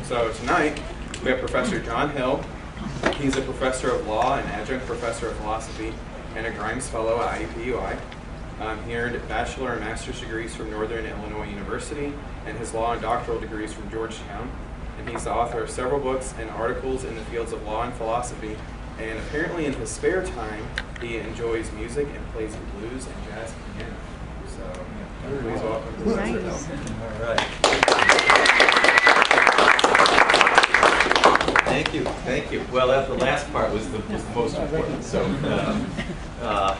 So tonight we have Professor John Hill. He's a professor of law and adjunct professor of philosophy and a Grimes Fellow at IUPUI. He earned bachelor and master's degrees from Northern Illinois University and his law and doctoral degrees from Georgetown. And he's the author of several books and articles in the fields of law and philosophy. And apparently in his spare time, he enjoys music and plays the blues and jazz piano. So please welcome Professor Hill. All right. Thank you. Well, the last part was the most important. So,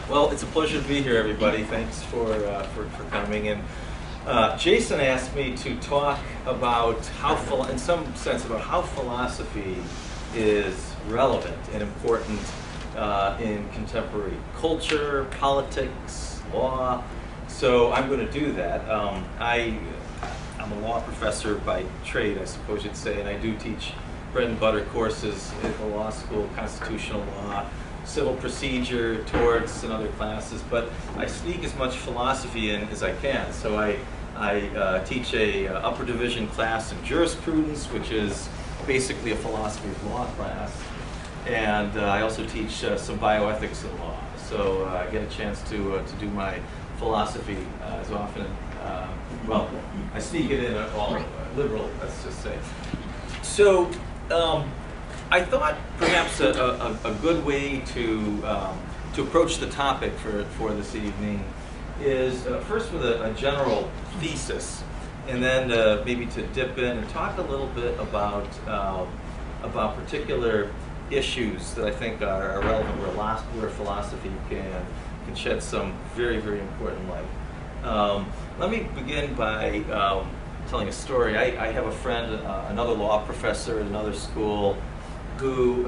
well, it's a pleasure to be here, everybody. Thanks for coming. And Jason asked me to talk about in some sense, about how philosophy is relevant and important in contemporary culture, politics, law. So I'm going to do that. I'm a law professor by trade, I suppose you'd say, and I do teach bread and butter courses at the law school, constitutional law, civil procedure, torts, and other classes. But I sneak as much philosophy in as I can. So I teach a upper division class in jurisprudence, which is basically a philosophy of law class. And I also teach some bioethics in law. So I get a chance to do my philosophy as often. Well, I sneak it in all liberal, let's just say. So I thought perhaps a good way to approach the topic for this evening is first with a general thesis, and then maybe to dip in and talk a little bit about particular issues that I think are relevant where philosophy can shed some very, very important light. Let me begin by telling a story. I have a friend, another law professor at another school, who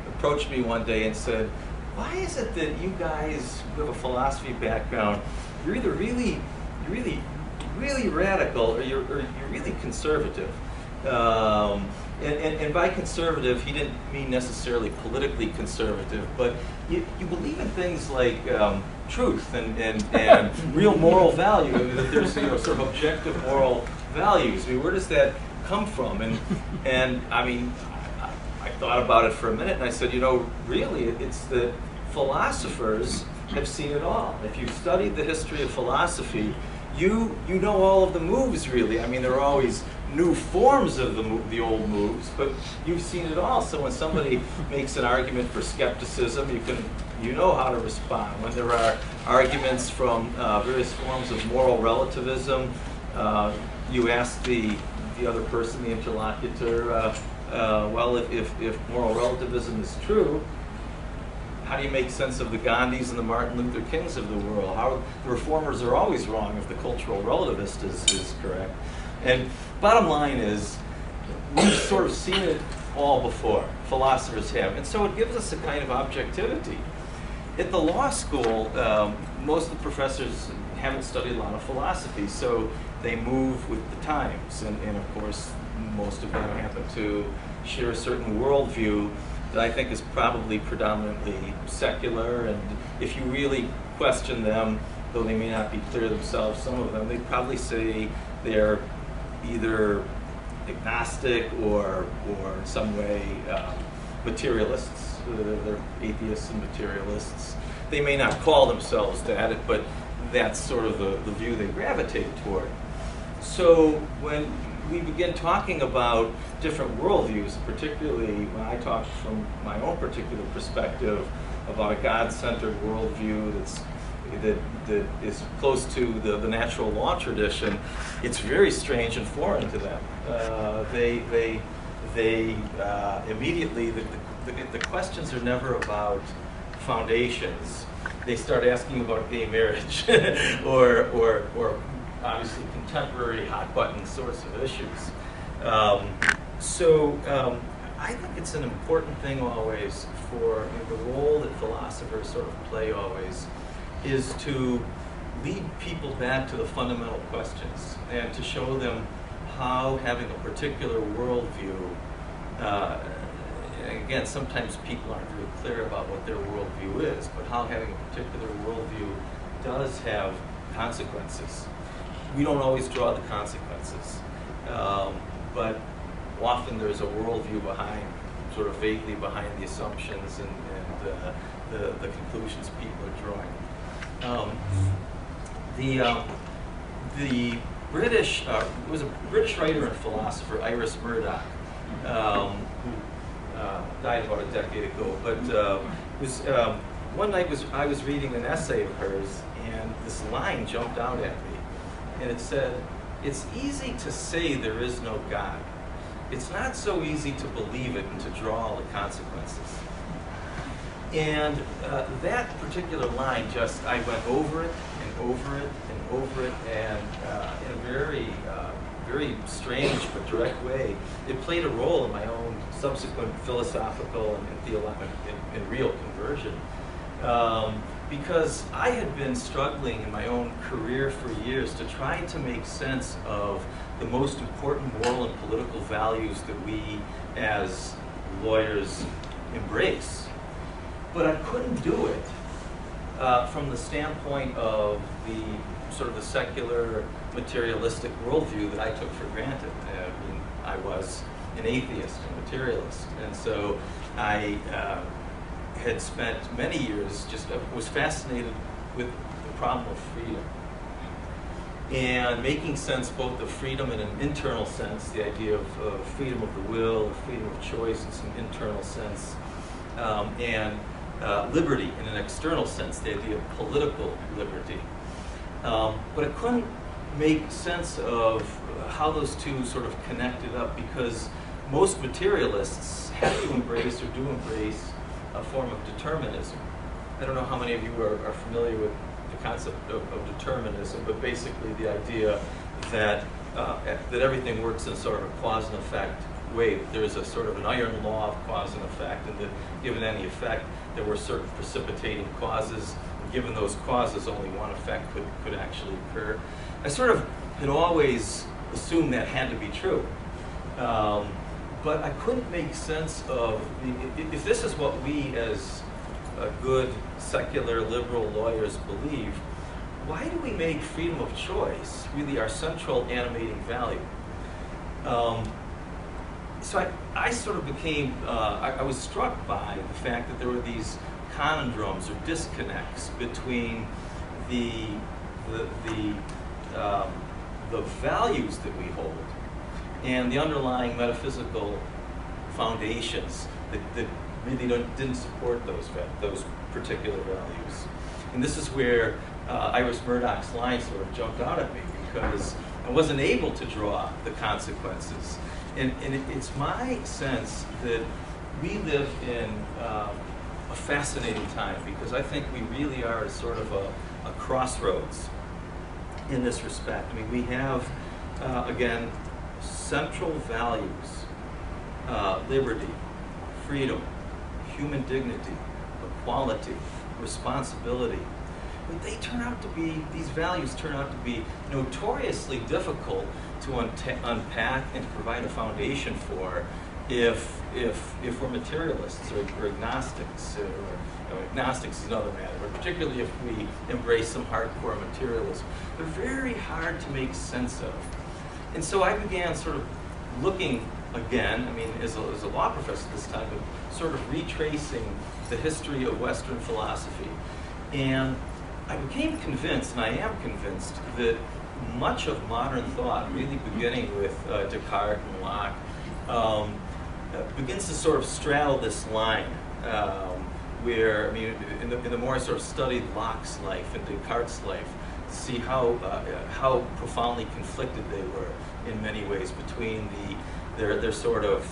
approached me one day and said, "Why is it that you guys who have a philosophy background, you're either really radical or you're really conservative?" And by conservative, he didn't mean necessarily politically conservative, but you believe in things like truth and real moral value. I mean, that there's sort of objective moral values. I mean, where does that come from? And I mean, I thought about it for a minute, and I said, really, it's that philosophers have seen it all. If you've studied the history of philosophy, you know all of the moves, really. I mean, there are always new forms of the old moves, but you've seen it all. So when somebody makes an argument for skepticism, you know how to respond. When there are arguments from various forms of moral relativism, you ask the other person, the interlocutor, well, if moral relativism is true, how do you make sense of the Gandhis and the Martin Luther Kings of the world? How the reformers are always wrong if the cultural relativist is correct. And bottom line is, we've sort of seen it all before, philosophers have, and so it gives us a kind of objectivity. At the law school, most of the professors haven't studied a lot of philosophy, so they move with the times, and of course, most of them happen to share a certain worldview that I think is probably predominantly secular, and if you really question them, though they may not be clear themselves, some of them, they'd probably say they're either agnostic or in some way materialists. They're atheists and materialists. They may not call themselves that, but that's sort of the view they gravitate toward. So when we begin talking about different worldviews, particularly when I talk from my own particular perspective about a God-centered worldview that is close to the natural law tradition, it's very strange and foreign to them. They immediately, the questions are never about foundations. They start asking about gay marriage or obviously contemporary hot button sorts of issues. So I think it's an important thing always for the role that philosophers sort of play always is to lead people back to the fundamental questions and to show them how having a particular worldview, again, sometimes people aren't very clear about what their worldview is, but how having a particular worldview does have consequences. We don't always draw the consequences, but often there's a worldview behind, sort of vaguely behind the assumptions and the conclusions people are drawing. The British, it was a British writer and philosopher, Iris Murdoch, who died about a decade ago, but one night I was reading an essay of hers, and this line jumped out at me, and it said, "It's easy to say there is no God. It's not so easy to believe it and to draw all the consequences." And that particular line just, I went over it and over it and over it, and in a very strange but direct way, it played a role in my own subsequent philosophical and theological and real conversion. Because I had been struggling in my own career for years to try to make sense of the most important moral and political values that we as lawyers embrace. But I couldn't do it from the standpoint of the sort of the secular materialistic worldview that I took for granted. I mean, I was an atheist and materialist, and so I had spent many years was fascinated with the problem of freedom and making sense both of freedom in an internal sense, the idea of freedom of the will, or freedom of choice in some internal sense, and liberty in an external sense, the idea of political liberty. But I couldn't make sense of how those two sort of connected up, because most materialists have to embrace or do embrace a form of determinism. I don't know how many of you are familiar with the concept of determinism, but basically the idea that that everything works in sort of a cause and effect way. That there's a sort of an iron law of cause and effect, and that given any effect, there were certain precipitating causes. And given those causes, only one effect could actually occur. I sort of had always assumed that had to be true. But I couldn't make sense of, if this is what we as good secular liberal lawyers believe, why do we make freedom of choice really our central animating value? So I sort of became, I was struck by the fact that there were these conundrums or disconnects between the values that we hold and the underlying metaphysical foundations that really didn't support those particular values. And this is where Iris Murdoch's line sort of jumped out at me, because I wasn't able to draw the consequences. And it's my sense that we live in a fascinating time, because I think we really are at sort of a crossroads in this respect. I mean, we have, again, central values, liberty, freedom, human dignity, equality, responsibility. But these values turn out to be notoriously difficult to unpack and to provide a foundation for if we're materialists or agnostics. Agnostics is another matter, but particularly if we embrace some hardcore materialism. They're very hard to make sense of. And so I began sort of looking again, I mean, as a law professor this time, but sort of retracing the history of Western philosophy. And I became convinced, and I am convinced, that much of modern thought, really beginning with Descartes and Locke, begins to sort of straddle this line where, I mean, in the more I sort of studied Locke's life and Descartes' life, to see how profoundly conflicted they were in many ways between their sort of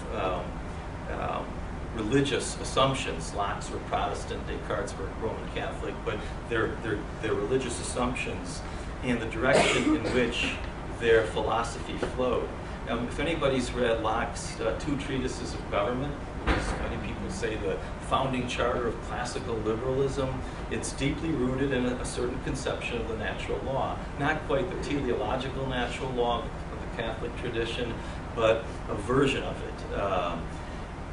religious assumptions. Locke's were Protestant, Descartes' were Roman Catholic, but their religious assumptions and the direction in which their philosophy flowed. If anybody's read Locke's two treatises of government, as many people say the founding charter of classical liberalism, it's deeply rooted in a certain conception of the natural law. Not quite the teleological natural law of the Catholic tradition, but a version of it.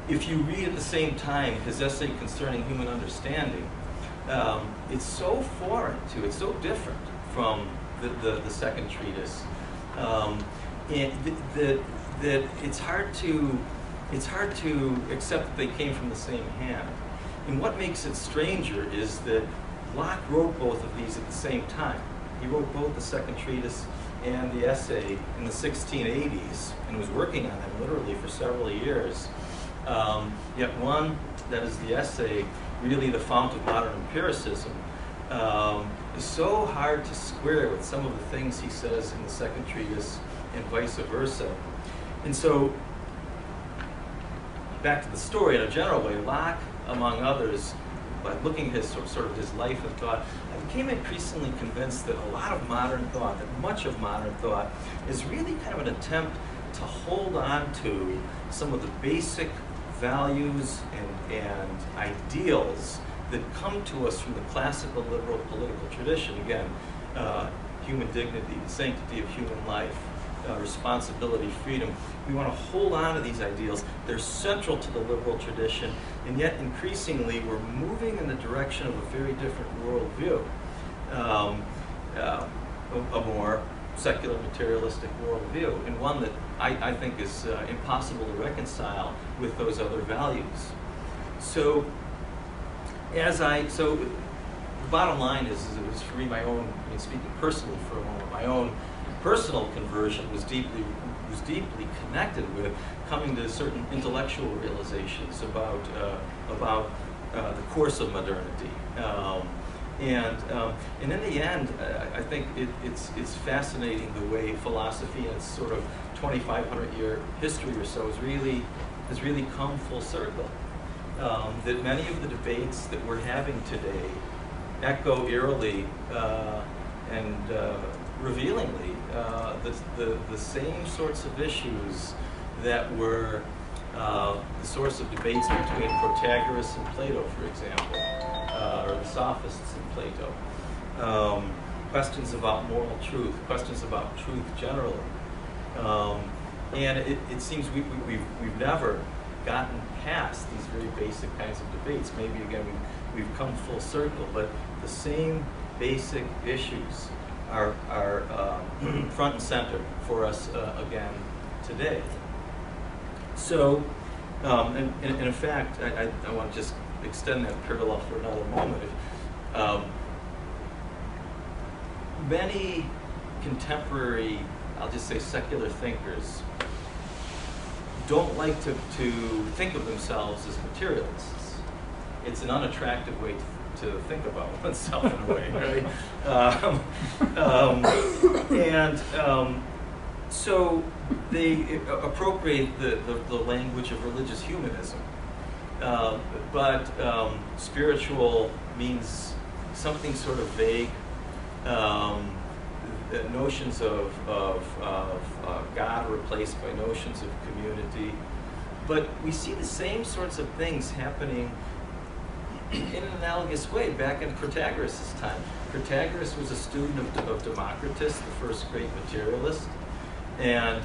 If you read at the same time his essay concerning human understanding, it's so foreign to, it's so different from the second treatise. And that it's hard to accept that they came from the same hand. And what makes it stranger is that Locke wrote both of these at the same time. He wrote both the Second Treatise and the essay in the 1680s, and was working on them literally for several years. Yet one, that is the essay, really the fount of modern empiricism, is so hard to square with some of the things he says in the Second Treatise and vice versa. And so, back to the story in a general way, Locke, among others, by looking at his sort of his life and thought, I became increasingly convinced that a lot of modern thought, that much of modern thought, is really kind of an attempt to hold on to some of the basic values and ideals that come to us from the classical liberal political tradition. Again, human dignity, the sanctity of human life, responsibility, freedom. We want to hold on to these ideals. They're central to the liberal tradition, and yet increasingly we're moving in the direction of a very different worldview, a more secular, materialistic worldview, and one that I think is impossible to reconcile with those other values. So, the bottom line is it was for me, my own, I mean, speaking personally for a moment, my own personal conversion was deeply connected with coming to certain intellectual realizations about the course of modernity. And in the end, I think it's fascinating the way philosophy in its sort of 2,500-year history or so has really come full circle. That many of the debates that we're having today echo eerily and revealingly the same sorts of issues that were the source of debates between Protagoras and Plato, for example, or the sophists in Plato. Questions about moral truth, questions about truth generally. And it seems we've never gotten past these very basic kinds of debates. Maybe again we've come full circle, but the same basic issues are front and center for us again today. So, and in fact, I want to just extend that parallel for another moment. Many contemporary, I'll just say secular thinkers, don't like to think of themselves as materialists. It's an unattractive way to think about oneself in a way, right? So they appropriate the language of religious humanism, but spiritual means something sort of vague. Notions of God are replaced by notions of community. But we see the same sorts of things happening in an analogous way back in Protagoras' time. Protagoras was a student of Democritus, the first great materialist. And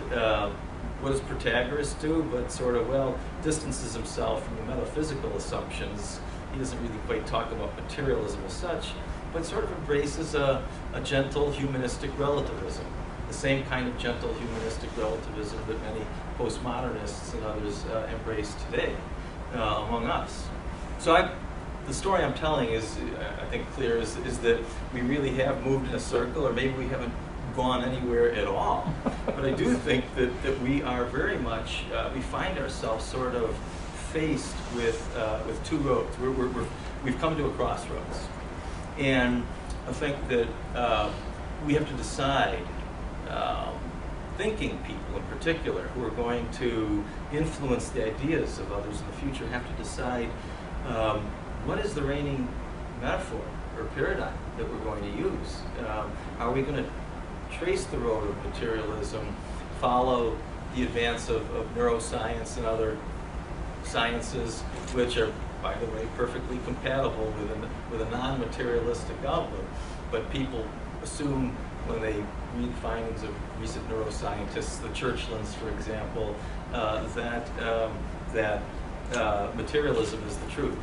what does Protagoras do? But sort of, well, distances himself from the metaphysical assumptions. He doesn't really quite talk about materialism as such, but sort of embraces a gentle humanistic relativism, the same kind of gentle humanistic relativism that many postmodernists and others embrace today among us. So the story I'm telling is, I think, clear, is that we really have moved in a circle, or maybe we haven't gone anywhere at all. But I do think that we are very much, we find ourselves sort of faced with two roads. We've come to a crossroads. And I think that we have to decide, thinking people in particular, who are going to influence the ideas of others in the future, have to decide what is the reigning metaphor or paradigm that we're going to use. Are we going to trace the road of materialism, follow the advance of neuroscience and other sciences, which are, by the way, perfectly compatible with a non-materialistic outlook, but people assume when they read findings of recent neuroscientists, the Churchlands, for example, that materialism is the truth.